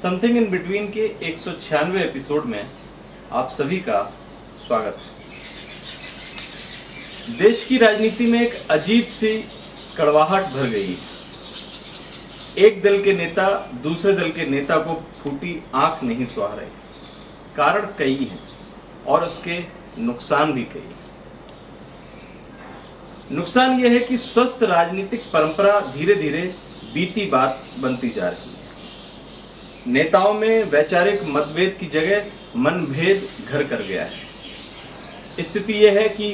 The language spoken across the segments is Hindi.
समथिंग इन बिटवीन के 196वें एपिसोड में आप सभी का स्वागत है। देश की राजनीति में एक अजीब सी कड़वाहट भर गई है। एक दल के नेता दूसरे दल के नेता को फूटी आंख नहीं सुहा रहे। कारण कई हैं और उसके नुकसान भी कई हैं। नुकसान यह है कि स्वस्थ राजनीतिक परंपरा धीरे धीरे बीती बात बनती जा रही है। नेताओं में वैचारिक मतभेद की जगह मनभेद घर कर गया है। स्थिति यह है कि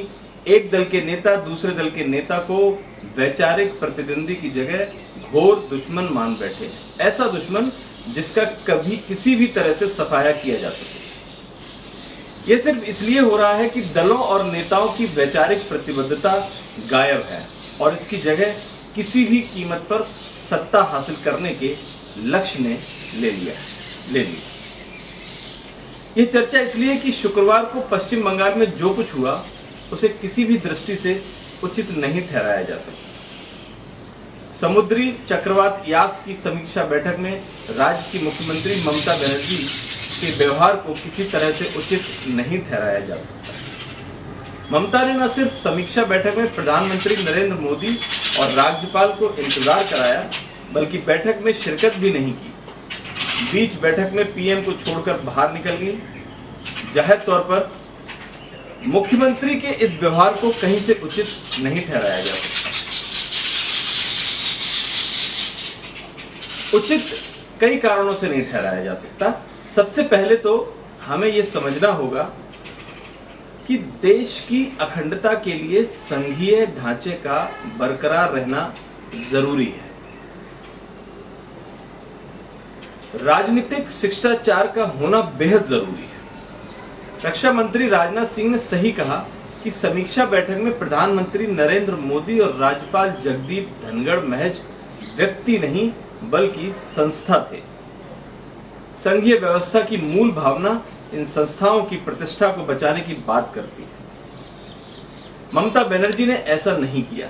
एक दल के नेता दूसरे दल के नेता को वैचारिक प्रतिद्वंदी की जगह घोर दुश्मन मान बैठे हैं। ऐसा दुश्मन जिसका कभी किसी भी तरह से सफाया किया जा सके। यह सिर्फ इसलिए हो रहा है कि दलों और नेताओं की वैचारिक प्रतिबद्धता गायब है और इसकी जगह किसी भी कीमत पर सत्ता हासिल करने के लक्ष्य ने ले ली। यह चर्चा इसलिए कि शुक्रवार को पश्चिम बंगाल में जो कुछ हुआ उसे किसी भी दृष्टि से उचित नहीं ठहराया जा सकता। समुद्री चक्रवात यास की समीक्षा बैठक में राज्य की मुख्यमंत्री ममता बनर्जी के व्यवहार को किसी तरह से उचित नहीं ठहराया जा सकता। ममता ने न सिर्फ समीक्षा बैठक में प्रधानमंत्री नरेंद्र मोदी और राज्यपाल को इंतजार कराया बल्कि बैठक में शिरकत भी नहीं की। बीच बैठक में पीएम को छोड़कर बाहर निकल गई। जाहिर तौर पर मुख्यमंत्री के इस व्यवहार को कहीं से उचित नहीं ठहराया जा सकता। उचित कई कारणों से नहीं ठहराया जा सकता। सबसे पहले तो हमें यह समझना होगा कि देश की अखंडता के लिए संघीय ढांचे का बरकरार रहना जरूरी है। राजनीतिक शिष्टाचार का होना बेहद जरूरी है। रक्षा मंत्री राजनाथ सिंह ने सही कहा कि समीक्षा बैठक में प्रधानमंत्री नरेंद्र मोदी और राज्यपाल जगदीप धनखड़ महज व्यक्ति नहीं बल्कि संस्था थे। संघीय व्यवस्था की मूल भावना इन संस्थाओं की प्रतिष्ठा को बचाने की बात करती है। ममता बनर्जी ने ऐसा नहीं किया।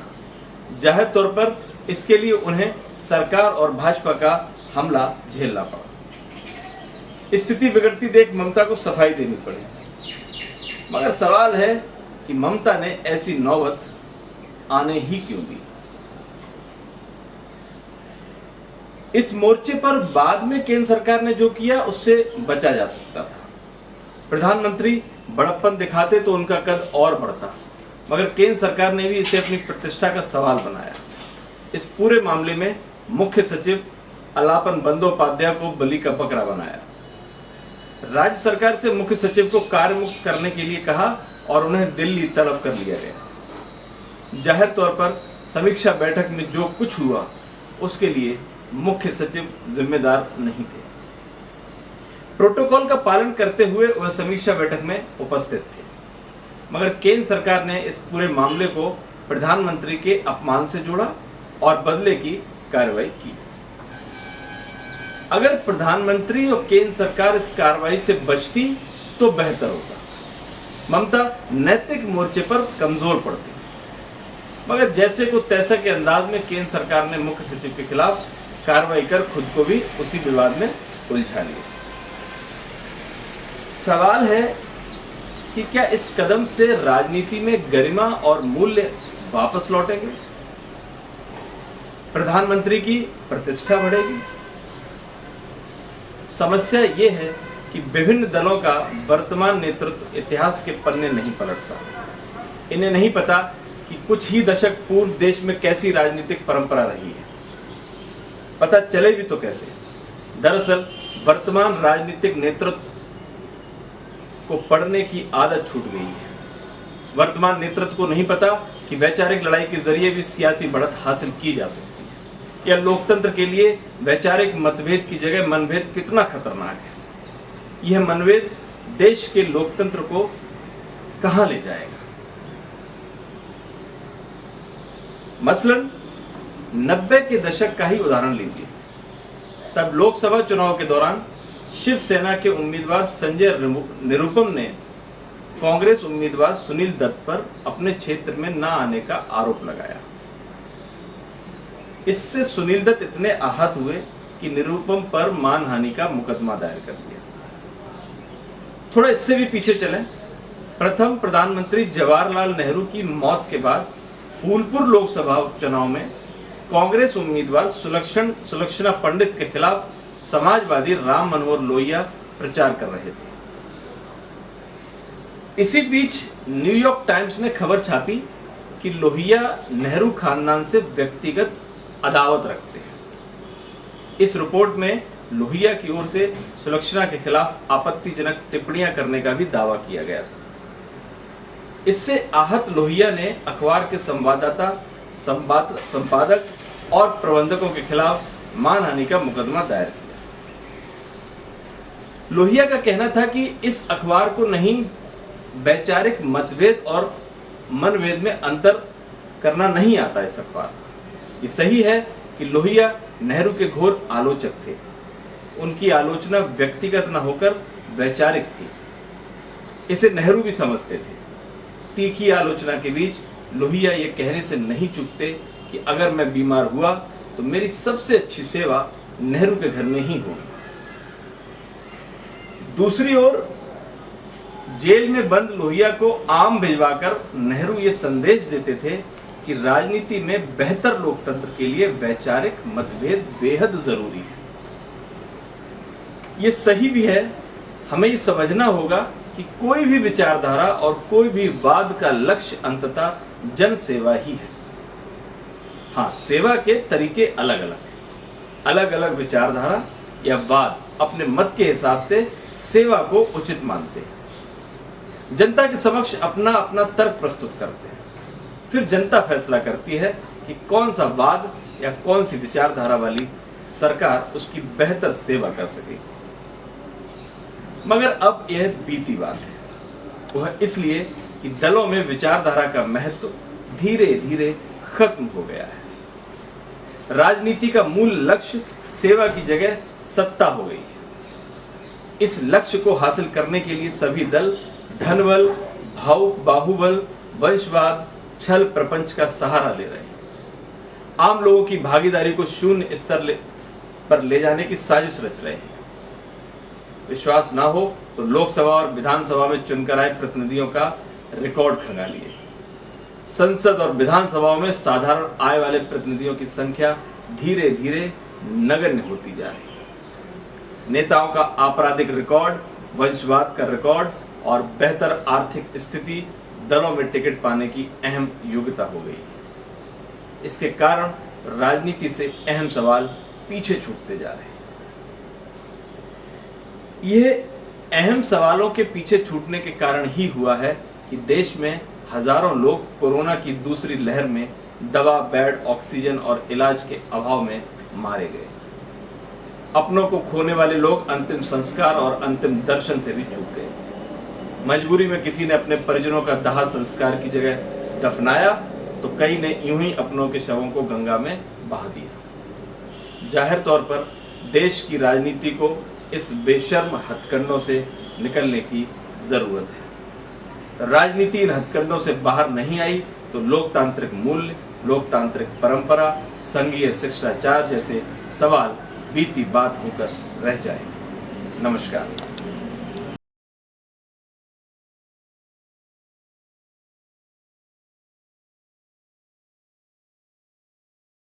जाहिर तौर पर इसके लिए उन्हें सरकार और भाजपा का हमला झेलना पड़ा। स्थिति बिगड़ती देख ममता को सफाई देनी पड़ी। मगर सवाल है कि ममता ने ऐसी नौबत आने ही क्यों दी। इस मोर्चे पर बाद में केंद्र सरकार ने जो किया उससे बचा जा सकता था। प्रधानमंत्री बड़प्पन दिखाते तो उनका कद और बढ़ता, मगर केंद्र सरकार ने भी इसे अपनी प्रतिष्ठा का सवाल बनाया। इस पूरे मामले में मुख्य सचिव अलापन बंदोपाध्याय को बलि का बकरा बनाया। राज्य सरकार से मुख्य सचिव को कार्यमुक्त करने के लिए कहा और उन्हें दिल्ली तलब कर लिया गया। जाहिर तौर पर समीक्षा बैठक में जो कुछ हुआ उसके लिए मुख्य सचिव जिम्मेदार नहीं थे। प्रोटोकॉल का पालन करते हुए वह समीक्षा बैठक में उपस्थित थे, मगर केंद्र सरकार ने इस पूरे मामले को प्रधानमंत्री के अपमान से जोड़ा और बदले की कार्रवाई की। अगर प्रधानमंत्री और केंद्र सरकार इस कार्रवाई से बचती तो बेहतर होता। ममता नैतिक मोर्चे पर कमजोर पड़ती, मगर जैसे को तैसा के अंदाज में केंद्र सरकार ने मुख्य सचिव के खिलाफ कार्रवाई कर खुद को भी उसी विवाद में उलझा लिया। सवाल है कि क्या इस कदम से राजनीति में गरिमा और मूल्य वापस लौटेंगे? प्रधानमंत्री की प्रतिष्ठा बढ़ेगी? समस्या ये है कि विभिन्न दलों का वर्तमान नेतृत्व इतिहास के पन्ने नहीं पलटता। इन्हें नहीं पता कि कुछ ही दशक पूर्व देश में कैसी राजनीतिक परंपरा रही है। पता चले भी तो कैसे? दरअसल वर्तमान राजनीतिक नेतृत्व को पढ़ने की आदत छूट गई है। वर्तमान नेतृत्व को नहीं पता कि वैचारिक लड़ाई के जरिए भी सियासी बढ़त हासिल की जा सकती है। या लोकतंत्र के लिए वैचारिक मतभेद की जगह मनभेद कितना खतरनाक है। यह मनभेद देश के लोकतंत्र को कहां ले जाएगा? मसलन 90 के दशक का ही उदाहरण लीजिए। तब लोकसभा चुनाव के दौरान शिवसेना के उम्मीदवार संजय निरुपम ने कांग्रेस उम्मीदवार सुनील दत्त पर अपने क्षेत्र में न आने का आरोप लगाया। इससे सुनील दत्त इतने आहत हुए कि निरुपम पर मानहानि का मुकदमा दायर कर दिया। थोड़ा इससे भी पीछे चलें। प्रथम प्रधानमंत्री जवाहरलाल नेहरू की मौत के बाद फूलपुर लोकसभा उपचुनाव में कांग्रेस उम्मीदवार सुलक्षणा पंडित के खिलाफ समाजवादी राम मनोहर लोहिया प्रचार कर रहे थे। इसी बीच न्यूयॉर्क टाइम्स ने खबर छापी कि लोहिया नेहरू खानदान से व्यक्तिगत अदावत रखते हैं। इस रिपोर्ट में लोहिया की ओर से सुलक्षणा के खिलाफ आपत्तिजनक टिप्पणियां करने का भी दावा किया गया था। इससे आहत लोहिया ने अखबार के संपादक और प्रबंधकों के खिलाफ मानहानि का मुकदमा दायर किया। लोहिया का कहना था कि इस अखबार को नहीं वैचारिक मतभेद और मनभेद में अंतर करना नहीं आता। इस अखबार ये सही है कि लोहिया नेहरू के घोर आलोचक थे। उनकी आलोचना व्यक्तिगत न होकर वैचारिक थी। इसे नेहरू भी समझते थे। तीखी आलोचना के बीच लोहिया ये कहने से नहीं चूकते कि अगर मैं बीमार हुआ तो मेरी सबसे अच्छी सेवा नेहरू के घर में ही होगी। दूसरी ओर जेल में बंद लोहिया को आम भिजवाकर नेहरू ये संदेश देते थे कि राजनीति में बेहतर लोकतंत्र के लिए वैचारिक मतभेद बेहद जरूरी है। ये सही भी है। हमें ये समझना होगा कि कोई भी विचारधारा और कोई भी वाद का लक्ष्य अंततः जन सेवा ही है। हाँ, सेवा के तरीके अलग अलग हैं। अलग अलग विचारधारा या वाद अपने मत के हिसाब से सेवा को उचित मानते हैं। जनता के समक्ष अपना अपना तर्क प्रस्तुत करते हैं। फिर जनता फैसला करती है कि कौन सा वाद या कौन सी विचारधारा वाली सरकार उसकी बेहतर सेवा कर सकेगी। मगर अब यह बीती बात है। वह इसलिए कि दलों में विचारधारा का महत्व धीरे धीरे खत्म हो गया है। राजनीति का मूल लक्ष्य सेवा की जगह सत्ता हो गई है। इस लक्ष्य को हासिल करने के लिए सभी दल धनबल, बाहुबल, वंशवाद, छल प्रपंच का सहारा ले रहे हैं। आम लोगों की भागीदारी को शून्य स्तर पर ले जाने की साजिश रच रहे हैं। विश्वास ना हो तो लोकसभा और विधानसभा में चुनकर आए प्रतिनिधियों का रिकॉर्ड खंगालिए। संसद और विधानसभाओं में साधारण आय वाले प्रतिनिधियों की संख्या धीरे धीरे नगण्य होती जा रही है। नेताओं का आपराधिक रिकॉर्ड, वंशवाद का रिकॉर्ड और बेहतर आर्थिक स्थिति दलों में टिकट पाने की अहम योग्यता हो गई है। इसके कारण राजनीति से अहम सवाल पीछे छूटते जा रहे हैं। यह अहम सवालों के पीछे छूटने के कारण ही हुआ है कि देश में हजारों लोग कोरोना की दूसरी लहर में दवा, बेड, ऑक्सीजन और इलाज के अभाव में मारे गए। अपनों को खोने वाले लोग अंतिम संस्कार और अंतिम दर्शन से भी चूक गए। मजबूरी में किसी ने अपने परिजनों का दाह संस्कार की जगह दफनाया तो कई ने यूं ही अपनों के शवों को गंगा में बहा दिया। जाहिर तौर पर देश की राजनीति को इस बेशर्म हथकंडों से निकलने की जरूरत है। राजनीति इन हथकंडों से बाहर नहीं आई तो लोकतांत्रिक मूल्य, लोकतांत्रिक परंपरा, संघीय शिष्टाचार जैसे सवाल बीती बात होकर रह जाएंगे। नमस्कार।